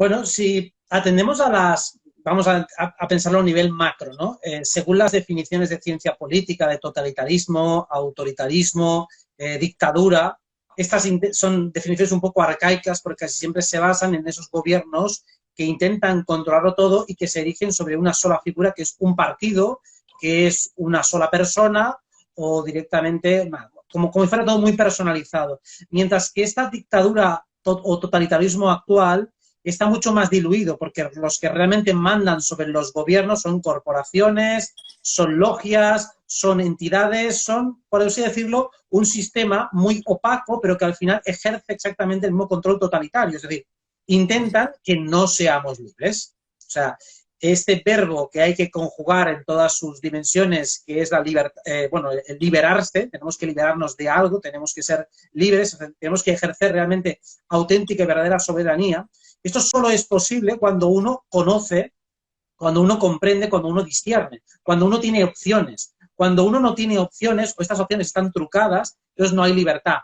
Bueno, si atendemos a vamos a pensarlo a un nivel macro, ¿no? Según las definiciones de ciencia política, de totalitarismo, autoritarismo, dictadura, estas son definiciones un poco arcaicas porque casi siempre se basan en esos gobiernos que intentan controlarlo todo y que se erigen sobre una sola figura, que es un partido, que es una sola persona o directamente, como si fuera todo muy personalizado. Mientras que esta dictadura o totalitarismo actual está mucho más diluido, porque los que realmente mandan sobre los gobiernos son corporaciones, son logias, son entidades, son, por así decirlo, un sistema muy opaco, pero que al final ejerce exactamente el mismo control totalitario. Es decir, intentan que no seamos libres. O sea, este verbo que hay que conjugar en todas sus dimensiones, que es la libertad, bueno, el liberarse, tenemos que liberarnos de algo, tenemos que ser libres, tenemos que ejercer realmente auténtica y verdadera soberanía. Esto solo es posible cuando uno conoce, cuando uno comprende, cuando uno discierne, cuando uno tiene opciones. Cuando uno no tiene opciones o estas opciones están trucadas, entonces no hay libertad.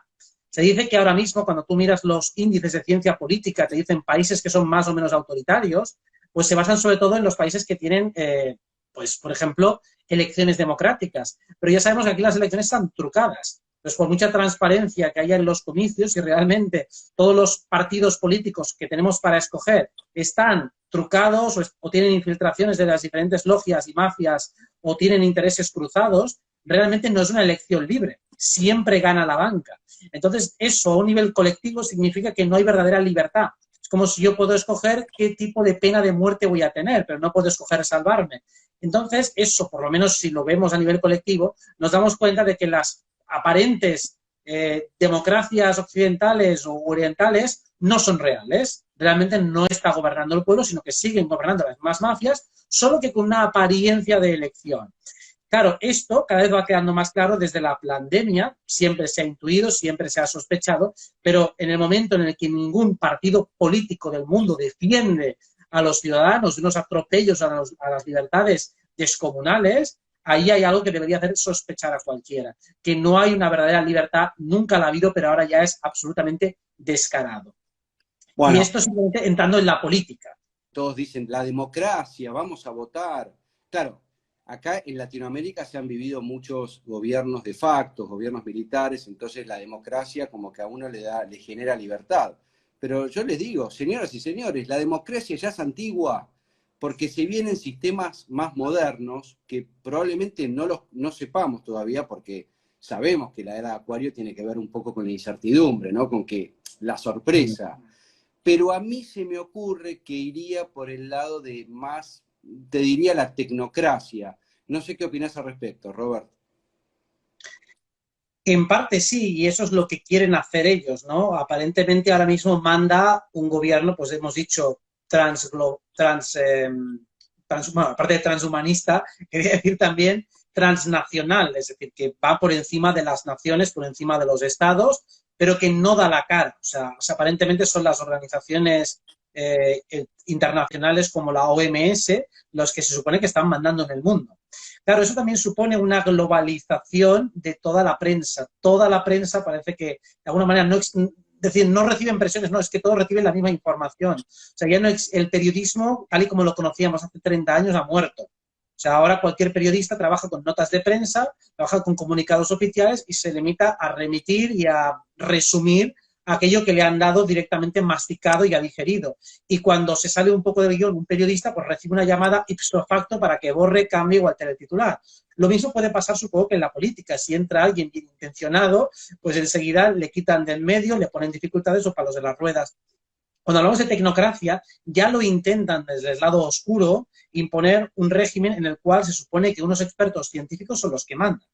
Se dice que ahora mismo, cuando tú miras los índices de ciencia política, te dicen países que son más o menos autoritarios, pues se basan sobre todo en los países que tienen, pues, por ejemplo, elecciones democráticas. Pero ya sabemos que aquí las elecciones están trucadas. Entonces, por mucha transparencia que haya en los comicios, y realmente todos los partidos políticos que tenemos para escoger están trucados o tienen infiltraciones de las diferentes logias y mafias o tienen intereses cruzados, realmente no es una elección libre. Siempre gana la banca. Entonces, eso a un nivel colectivo significa que no hay verdadera libertad. Es como si yo puedo escoger qué tipo de pena de muerte voy a tener, pero no puedo escoger salvarme. Entonces, eso, por lo menos si lo vemos a nivel colectivo, nos damos cuenta de que las aparentes democracias occidentales o orientales no son reales. Realmente no está gobernando el pueblo, sino que siguen gobernando las más mafias, solo que con una apariencia de elección. Claro, esto cada vez va quedando más claro desde la pandemia, siempre se ha intuido, siempre se ha sospechado, pero en el momento en el que ningún partido político del mundo defiende a los ciudadanos de unos atropellos a las libertades descomunales, ahí hay algo que debería hacer sospechar a cualquiera, que no hay una verdadera libertad, nunca la ha habido, pero ahora ya es absolutamente descarado. Y Bueno, esto simplemente entrando en la política. todos dicen la democracia, vamos a votar. Claro, acá en Latinoamérica se han vivido muchos gobiernos de facto, gobiernos militares, entonces la democracia como que a uno le genera libertad. Pero yo les digo, señoras y señores, la democracia ya es antigua, porque se vienen sistemas más modernos que probablemente no sepamos todavía, porque sabemos que la era de Acuario tiene que ver un poco con la incertidumbre, ¿no? Con que la sorpresa. Pero a mí se me ocurre que iría por el lado de más, te diría, la tecnocracia. No sé qué opinas al respecto, Robert. En parte sí, y eso es lo que quieren hacer ellos, ¿no? Aparentemente ahora mismo manda un gobierno, pues hemos dicho, bueno, aparte de transhumanista, quería decir también transnacional, es decir, que va por encima de las naciones, por encima de los estados, pero que no da la cara. O sea, aparentemente son las organizaciones internacionales como la OMS los que se supone que están mandando en el mundo. Claro, eso también supone una globalización de toda la prensa. Toda la prensa parece que, de alguna manera, no, decir, no reciben presiones, no, es que todos reciben la misma información. O sea, ya no el periodismo, tal y como lo conocíamos hace 30 años, ha muerto. O sea, ahora cualquier periodista trabaja con notas de prensa, trabaja con comunicados oficiales y se limita a remitir y a resumir aquello que le han dado directamente masticado y ha digerido. Y cuando se sale un poco del guión un periodista, pues recibe una llamada ipso facto para que borre, cambie o altere el titular. Lo mismo puede pasar, supongo, que en la política. Si entra alguien bien intencionado, pues enseguida le quitan del medio, le ponen dificultades o palos de las ruedas. Cuando hablamos de tecnocracia, ya lo intentan desde el lado oscuro imponer un régimen en el cual se supone que unos expertos científicos son los que mandan.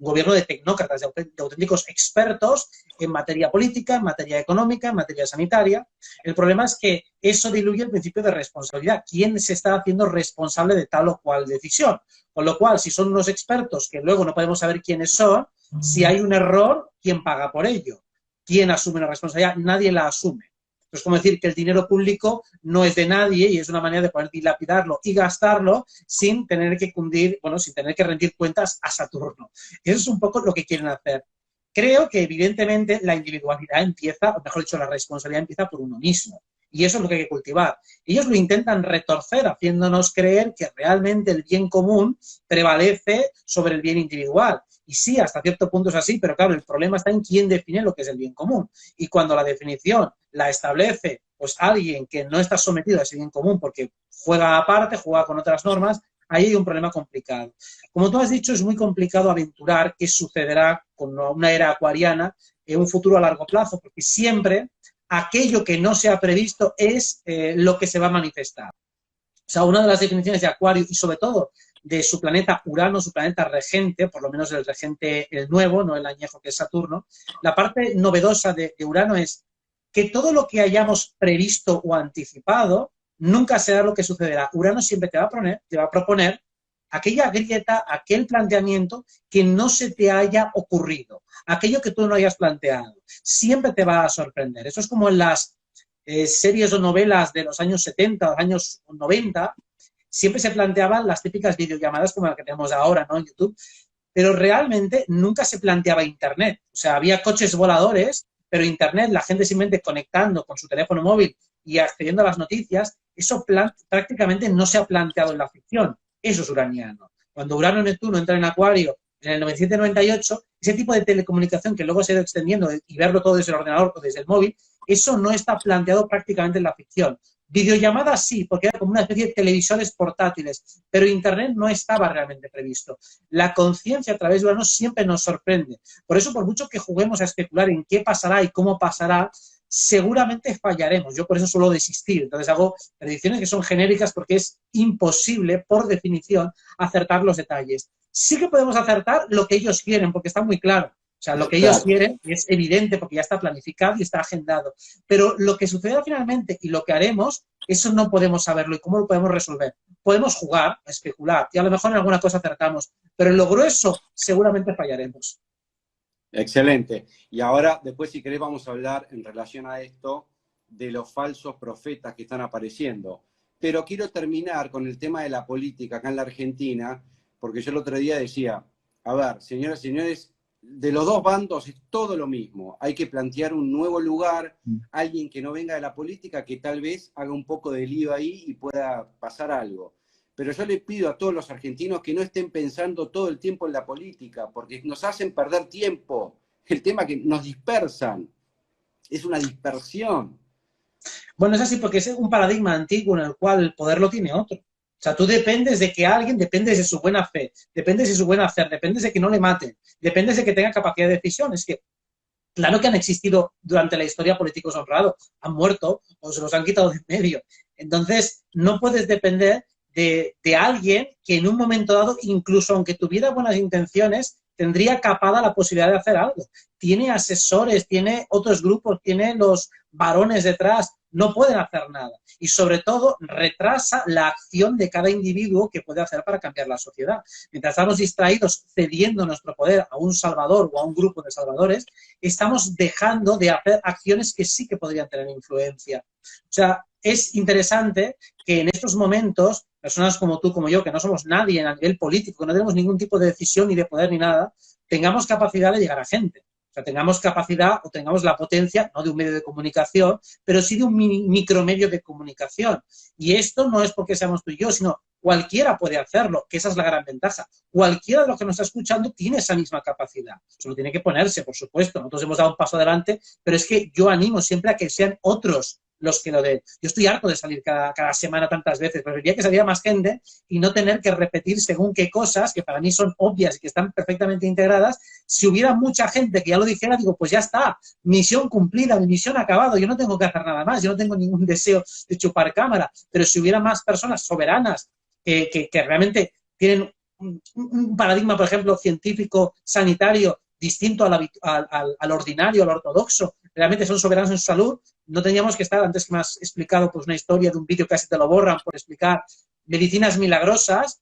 Un gobierno de tecnócratas, de auténticos expertos en materia política, en materia económica, en materia sanitaria. El problema es que eso diluye el principio de responsabilidad. ¿Quién se está haciendo responsable de tal o cual decisión? Con lo cual, si son unos expertos que luego no podemos saber quiénes son, si hay un error, ¿quién paga por ello? ¿Quién asume la responsabilidad? Nadie la asume. Es como decir que el dinero público no es de nadie y es una manera de poder dilapidarlo y gastarlo sin tener que cundir, bueno, sin tener que rendir cuentas a Saturno. Eso es un poco lo que quieren hacer. Creo que evidentemente la individualidad empieza, o mejor dicho, la responsabilidad empieza por uno mismo. Y eso es lo que hay que cultivar. Ellos lo intentan retorcer, haciéndonos creer que realmente el bien común prevalece sobre el bien individual. Y sí, hasta cierto punto es así, pero claro, el problema está en quién define lo que es el bien común. Y cuando la definición la establece pues alguien que no está sometido a ese bien común porque juega aparte, juega con otras normas, ahí hay un problema complicado. Como tú has dicho, es muy complicado aventurar qué sucederá con una era acuariana en un futuro a largo plazo, porque siempre aquello que no se ha previsto es lo que se va a manifestar. O sea, una de las definiciones de Acuario y sobre todo de su planeta Urano, su planeta regente, por lo menos el regente, el nuevo, no el añejo que es Saturno, la parte novedosa de Urano es que todo lo que hayamos previsto o anticipado nunca será lo que sucederá. Urano siempre te va a proponer aquella grieta, aquel planteamiento que no se te haya ocurrido, aquello que tú no hayas planteado. Siempre te va a sorprender. Eso es como en las series o novelas de los años 70 o años 90, siempre se planteaban las típicas videollamadas como la que tenemos ahora, ¿no? En YouTube, pero realmente nunca se planteaba Internet. O sea, había coches voladores, pero Internet, la gente simplemente conectando con su teléfono móvil y accediendo a las noticias, eso prácticamente no se ha planteado en la ficción. Eso es uraniano. Cuando Urano y Neptuno entran en Acuario en el 97-98, ese tipo de telecomunicación que luego se ha ido extendiendo y verlo todo desde el ordenador o desde el móvil, eso no está planteado prácticamente en la ficción. Videollamadas sí, porque era como una especie de televisores portátiles, pero Internet no estaba realmente previsto. La conciencia a través de Urano siempre nos sorprende. Por eso, por mucho que juguemos a especular en qué pasará y cómo pasará, seguramente fallaremos. Yo por eso suelo desistir. Entonces hago predicciones que son genéricas porque es imposible, por definición, acertar los detalles. Sí que podemos acertar lo que ellos quieren, porque está muy claro. O sea, lo que ellos quieren es evidente porque ya está planificado y está agendado. Pero lo que suceda finalmente y lo que haremos, eso no podemos saberlo. ¿Y cómo lo podemos resolver? Podemos jugar, especular, y a lo mejor en alguna cosa acertamos, pero en lo grueso seguramente fallaremos. Excelente. Y ahora, después, si querés, vamos a hablar en relación a esto de los falsos profetas que están apareciendo. Pero quiero terminar con el tema de la política acá en la Argentina, porque yo el otro día decía, a ver, señoras y señores, de los dos bandos es todo lo mismo. Hay que plantear un nuevo lugar, alguien que no venga de la política, que tal vez haga un poco de lío ahí y pueda pasar algo. Pero yo le pido a todos los argentinos que no estén pensando todo el tiempo en la política, porque nos hacen perder tiempo. El tema que nos dispersan, es una dispersión. Bueno, es así porque es un paradigma antiguo en el cual el poder lo tiene otro. O sea, tú dependes de que alguien, dependes de su buena fe, dependes de su buen hacer, dependes de que no le maten, dependes de que tenga capacidad de decisión. Es que, claro que han existido durante la historia políticos honrados, han muerto o se los han quitado de en medio. Entonces, no puedes depender de alguien que en un momento dado, incluso aunque tuviera buenas intenciones, tendría capada la posibilidad de hacer algo. Tiene asesores, tiene otros grupos, tiene los varones detrás, no pueden hacer nada. Y sobre todo, retrasa la acción de cada individuo que puede hacer para cambiar la sociedad. Mientras estamos distraídos cediendo nuestro poder a un salvador o a un grupo de salvadores, estamos dejando de hacer acciones que sí que podrían tener influencia. O sea, es interesante que en estos momentos, personas como tú, como yo, que no somos nadie a nivel político, que no tenemos ningún tipo de decisión ni de poder ni nada, tengamos capacidad de llegar a gente. O sea, tengamos capacidad o tengamos la potencia, no de un medio de comunicación, pero sí de un micromedio de comunicación. Y esto no es porque seamos tú y yo, sino cualquiera puede hacerlo, que esa es la gran ventaja. Cualquiera de los que nos está escuchando tiene esa misma capacidad. Solo tiene que ponerse, por supuesto. Nosotros hemos dado un paso adelante, pero es que yo animo siempre a que sean otros los que lo den. Yo estoy harto de salir cada semana tantas veces, preferiría que saliera más gente y no tener que repetir según qué cosas, que para mí son obvias y que están perfectamente integradas. Si hubiera mucha gente que ya lo dijera, digo, pues ya está, misión cumplida, mi misión acabado, yo no tengo que hacer nada más, yo no tengo ningún deseo de chupar cámara, pero si hubiera más personas soberanas que realmente tienen un paradigma, por ejemplo, científico, sanitario, distinto al ordinario, al ortodoxo, realmente son soberanos en su salud, no teníamos que estar, antes que me has explicado pues una historia de un vídeo, casi te lo borran por explicar medicinas milagrosas,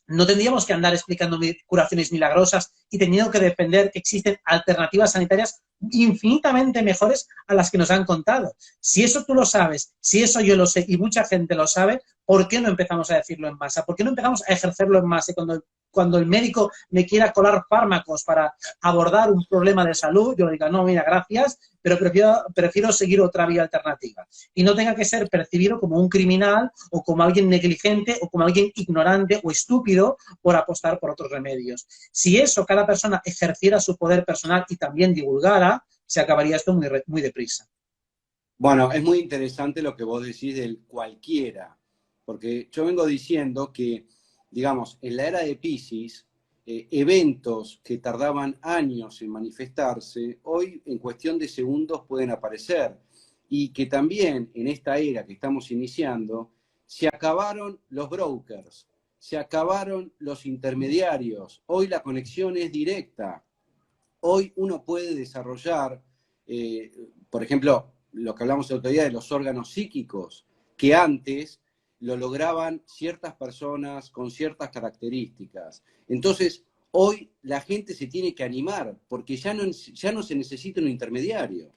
no tendríamos que andar explicando curaciones milagrosas y teniendo que depender que existen alternativas sanitarias infinitamente mejores a las que nos han contado. Si eso tú lo sabes, si eso yo lo sé y mucha gente lo sabe, ¿por qué no empezamos a decirlo en masa? ¿Por qué no empezamos a ejercerlo en masa? Y cuando cuando el médico me quiera colar fármacos para abordar un problema de salud, yo diga, no, mira, gracias, pero prefiero seguir otra vía alternativa. Y no tenga que ser percibido como un criminal o como alguien negligente o como alguien ignorante o estúpido por apostar por otros remedios. Si eso cada persona ejerciera su poder personal y también divulgara, se acabaría esto muy deprisa. Bueno, es muy interesante lo que vos decís del cualquiera, porque yo vengo diciendo que, digamos, en la era de Piscis, eventos que tardaban años en manifestarse, hoy en cuestión de segundos pueden aparecer. Y que también en esta era que estamos iniciando, se acabaron los brokers, se acabaron los intermediarios, hoy la conexión es directa, hoy uno puede desarrollar, por ejemplo, lo que hablamos el otro día de los órganos psíquicos, que antes lo lograban ciertas personas con ciertas características. Entonces, hoy la gente se tiene que animar, porque ya no se necesita un intermediario.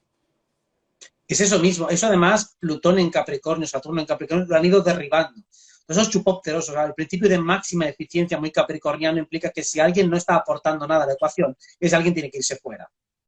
Es eso mismo. Eso además, Plutón en Capricornio, Saturno en Capricornio, lo han ido derribando. Esos chupópteros, o sea, el principio de máxima eficiencia muy capricorniano implica que si alguien no está aportando nada a la ecuación, ese alguien tiene que irse fuera.